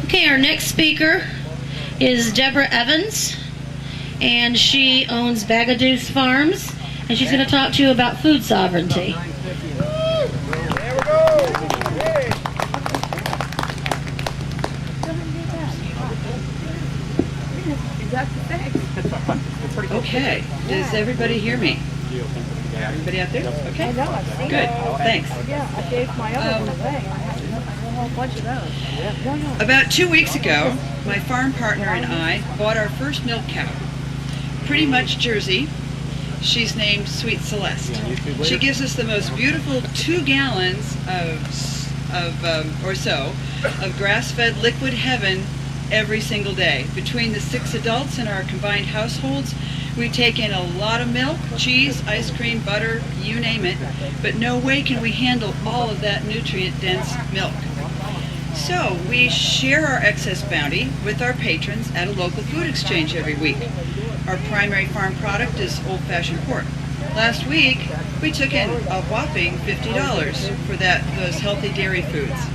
Okay, our next speaker is Deborah Evans, and she owns Bagaduce Farms, and she's going to talk to you about food sovereignty. There we go. Okay, does everybody hear me? Everybody out there? Okay, good, thanks. Yeah, I gave my other one away. I have a whole bunch of those. About 2 weeks ago, my farm partner and I bought our first milk cow. Pretty much Jersey. She's named Sweet Celeste. She gives us the most beautiful 2 gallons of grass-fed liquid heaven every single day. Between the 6 adults in our combined households, we take in a lot of milk, cheese, ice cream, butter, you name it, but no way can we handle all of that nutrient-dense milk. So we share our excess bounty with our patrons at a local food exchange every week. Our primary farm product is old-fashioned pork. Last week, we took in a whopping $50 for those healthy dairy foods.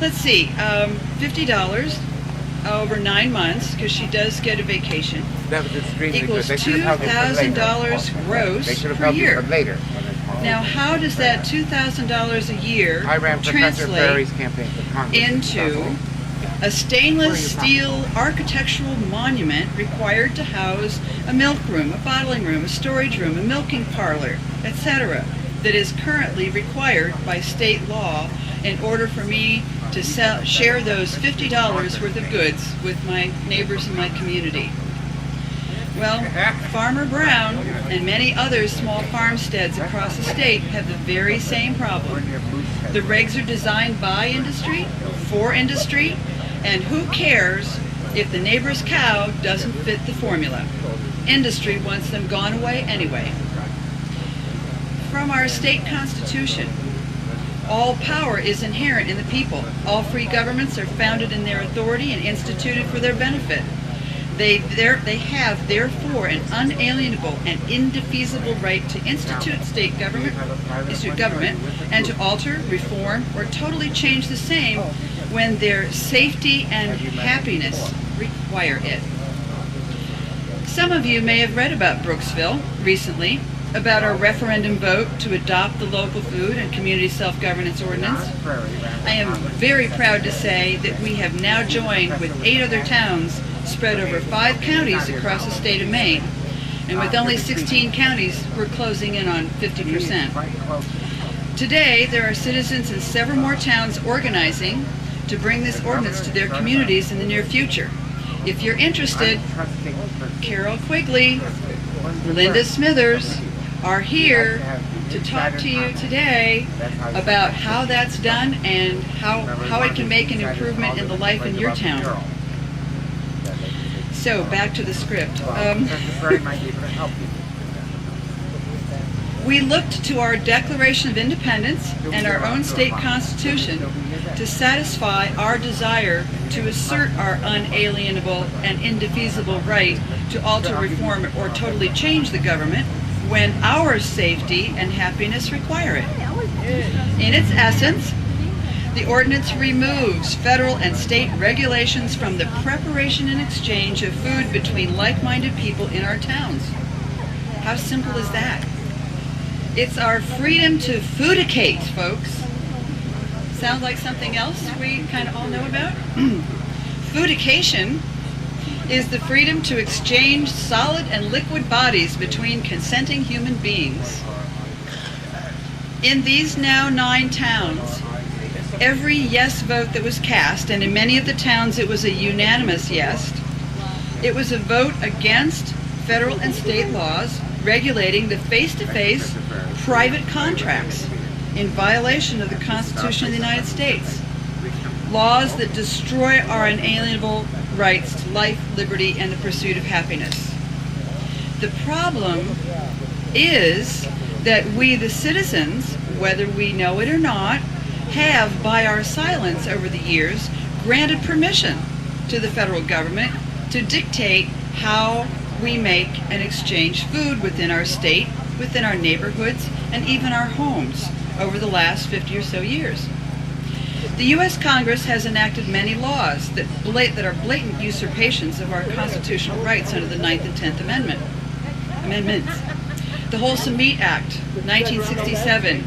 Let's see, $50 over 9 months, because she does get a vacation, That was extremely equals good. They should have held it for $2,000 later. gross They should have per held it year. for later. Now, how does that $2,000 a year I ran Professor translate Ferry's campaign for Congress. into a stainless steel architectural monument required to house a milk room, a bottling room, a storage room, a milking parlor, etc., that is currently required by state law in order for me to share those $50 worth of goods with my neighbors in my community? Well, Farmer Brown and many other small farmsteads across the state have the very same problem. The regs are designed by industry, for industry, and who cares if the neighbor's cow doesn't fit the formula? Industry wants them gone away anyway. From our state constitution, all power is inherent in the people. All free governments are founded in their authority and instituted for their benefit. They have, therefore, an unalienable and indefeasible right to institute government, and to alter, reform, or totally change the same when their safety and happiness require it. Some of you may have read about Brooksville recently, about our referendum vote to adopt the local food and community self-governance ordinance. I am very proud to say that we have now joined with 8 other towns spread over 5 counties across the state of Maine. And with only 16 counties, we're closing in on 50%. Today, there are citizens in several more towns organizing to bring this ordinance to their communities in the near future. If you're interested, Carol Quigley, Linda Smithers are here to talk to you today about how that's done and how it can make an improvement in the life in your town. So, back to the script. We looked to our Declaration of Independence and our own state constitution to satisfy our desire to assert our unalienable and indefeasible right to alter, reform, or totally change the government when our safety and happiness require it. In its essence, the ordinance removes federal and state regulations from the preparation and exchange of food between like-minded people in our towns. How simple is that? It's our freedom to foodicate, folks. Sounds like something else we kind of all know about? Foodication is the freedom to exchange solid and liquid bodies between consenting human beings. In these now 9 towns, every yes vote that was cast, and in many of the towns it was a unanimous yes, it was a vote against federal and state laws regulating the face-to-face private contracts in violation of the Constitution of the United States. Laws that destroy our inalienable rights to life, liberty, and the pursuit of happiness. The problem is that we, the citizens, whether we know it or not, have, by our silence over the years, granted permission to the federal government to dictate how we make and exchange food within our state, within our neighborhoods, and even our homes over the last 50 or so years. The U.S. Congress has enacted many laws that are blatant usurpations of our constitutional rights under the 9th and 10th Amendments. The Wholesome Meat Act, 1967,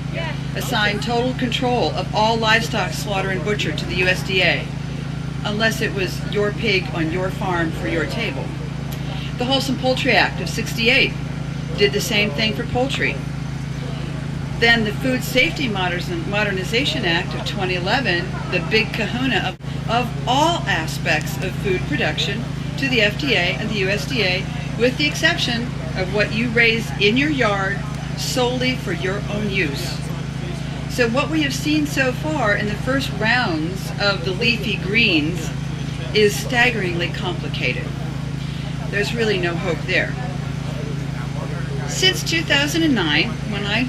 assigned total control of all livestock slaughter and butchered to the USDA, unless it was your pig on your farm for your table. The Wholesome Poultry Act of 68 did the same thing for poultry. Then the Food Safety Modernization Act of 2011, the big kahuna of all aspects of food production to the FDA and the USDA, with the exception of what you raise in your yard solely for your own use. So what we have seen so far in the first rounds of the leafy greens is staggeringly complicated. There's really no hope there. Since 2009, when I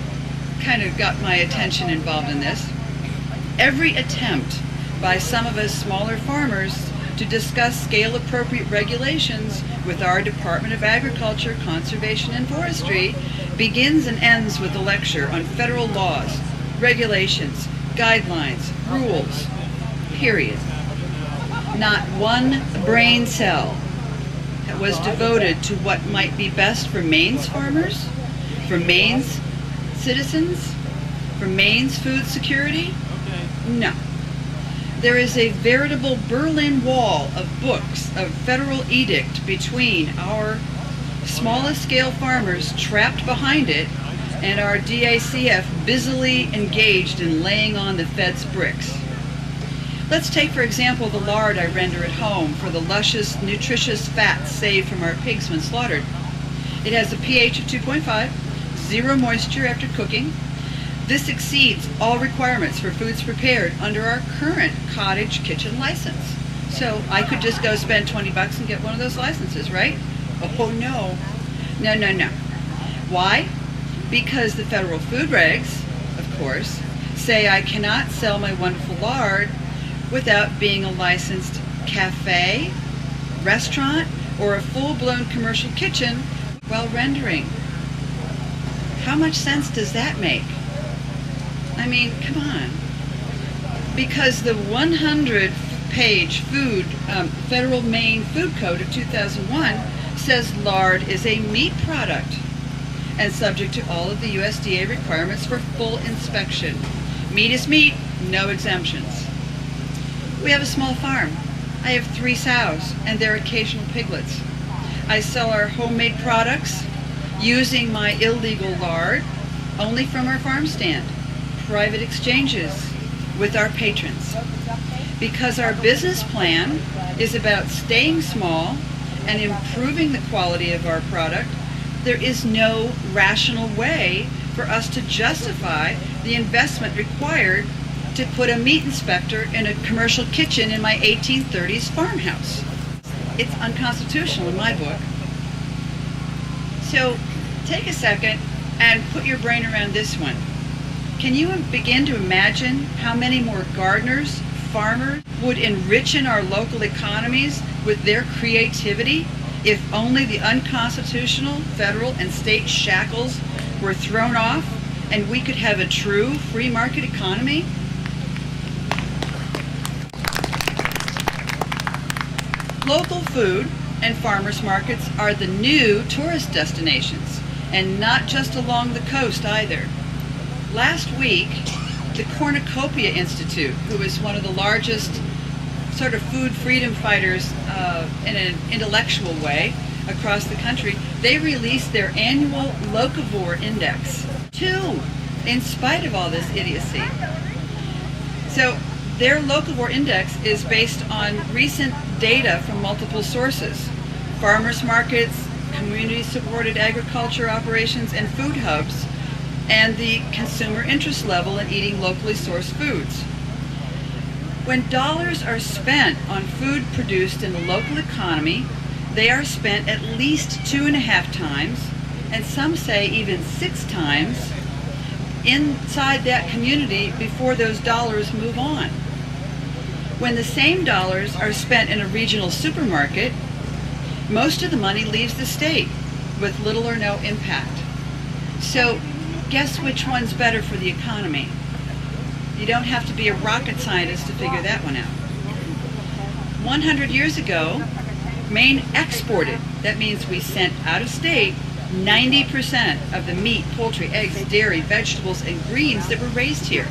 kind of got my attention involved in this, every attempt by some of us smaller farmers to discuss scale-appropriate regulations with our Department of Agriculture, Conservation, and Forestry begins and ends with a lecture on federal laws, regulations, guidelines, rules, period. Not one brain cell was devoted to what might be best for Maine's farmers, for Maine's citizens, for Maine's food security? No. There is a veritable Berlin Wall of books of federal edict between our smallest scale farmers trapped behind it and our DACF busily engaged in laying on the Fed's bricks. Let's take, for example, the lard I render at home for the luscious, nutritious fats saved from our pigs when slaughtered. It has a pH of 2.5, zero moisture after cooking. This exceeds all requirements for foods prepared under our current cottage kitchen license. So I could just go spend $20 and get one of those licenses, right? Oh no. No, no, no. Why? Because the federal food regs, of course, say I cannot sell my wonderful lard without being a licensed cafe, restaurant, or a full-blown commercial kitchen while rendering. How much sense does that make? I mean, come on. Because the 100-page Federal Maine Food Code of 2001 says lard is a meat product and subject to all of the USDA requirements for full inspection. Meat is meat, no exemptions. We have a small farm. I have 3 sows and their occasional piglets. I sell our homemade products using my illegal lard only from our farm stand. Private exchanges with our patrons. Because our business plan is about staying small and improving the quality of our product, there is no rational way for us to justify the investment required to put a meat inspector in a commercial kitchen in my 1830s farmhouse. It's unconstitutional in my book. So take a second and put your brain around this one. Can you begin to imagine how many more gardeners, farmers would enrich in our local economies with their creativity if only the unconstitutional federal and state shackles were thrown off and we could have a true free market economy? Local food and farmers markets are the new tourist destinations, and not just along the coast either. Last week, the Cornucopia Institute, who is one of the largest sort of food freedom fighters in an intellectual way across the country, they released their annual locavore index, 2, in spite of all this idiocy. So their locavore index is based on recent data from multiple sources: farmers markets, community-supported agriculture operations, and food hubs, and the consumer interest level in eating locally sourced foods. When dollars are spent on food produced in the local economy, they are spent at least 2.5 times, and some say even 6 times, inside that community before those dollars move on. When the same dollars are spent in a regional supermarket, most of the money leaves the state with little or no impact. So guess which one's better for the economy? You don't have to be a rocket scientist to figure that one out. 100 years ago, Maine exported. That means we sent out of state 90% of the meat, poultry, eggs, dairy, vegetables, and greens that were raised here.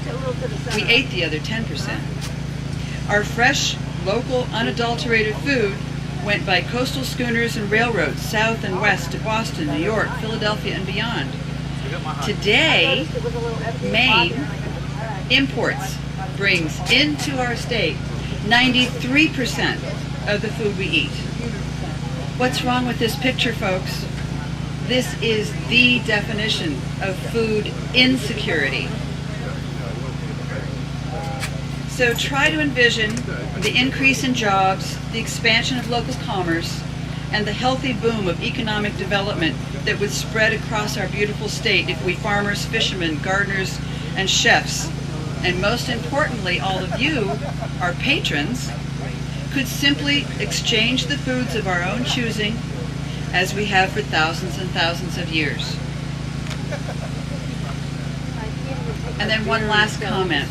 We ate the other 10%. Our fresh, local, unadulterated food went by coastal schooners and railroads south and west to Boston, New York, Philadelphia, and beyond. Today, Maine imports, brings into our state 93% of the food we eat. What's wrong with this picture, folks? This is the definition of food insecurity. So try to envision the increase in jobs, the expansion of local commerce, and the healthy boom of economic development that would spread across our beautiful state if we farmers, fishermen, gardeners, and chefs, and most importantly, all of you, our patrons, could simply exchange the foods of our own choosing as we have for thousands and thousands of years. And then one last comment.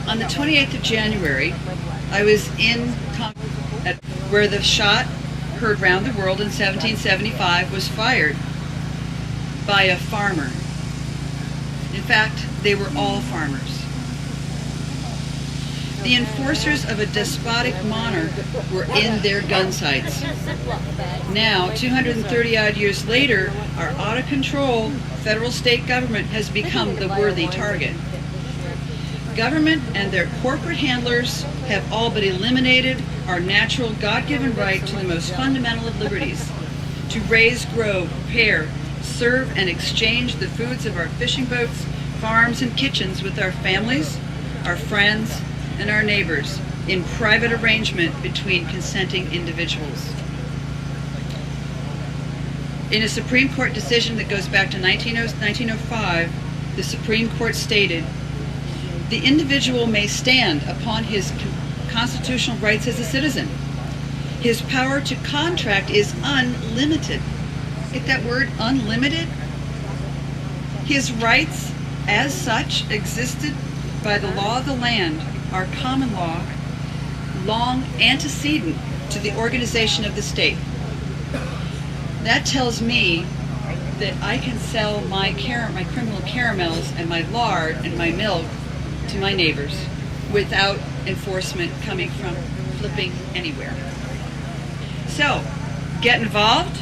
On the 28th of January, I was in where the shot heard round the world in 1775 was fired by a farmer. In fact, they were all farmers. The enforcers of a despotic monarch were in their gun sights. Now, 230 odd years later, our out-of-control federal state government has become the worthy target. Government and their corporate handlers have all but eliminated our natural God-given right to the most fundamental of liberties, to raise, grow, prepare, serve, and exchange the foods of our fishing boats, farms, and kitchens with our families, our friends, and our neighbors in private arrangement between consenting individuals. In a Supreme Court decision that goes back to 1905, the Supreme Court stated, "The individual may stand upon his constitutional rights as a citizen. His power to contract is unlimited." Get that word, unlimited? His rights, as such, existed by the law of the land, our common law, long antecedent to the organization of the state. That tells me that I can sell my criminal caramels and my lard and my milk to my neighbors without enforcement coming from flipping anywhere. So, get involved,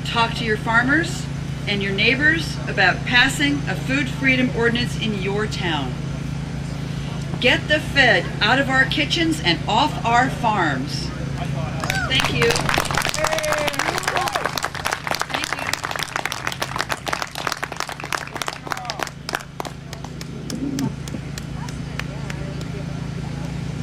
talk to your farmers and your neighbors about passing a food freedom ordinance in your town. Get the Fed out of our kitchens and off our farms. Thank you.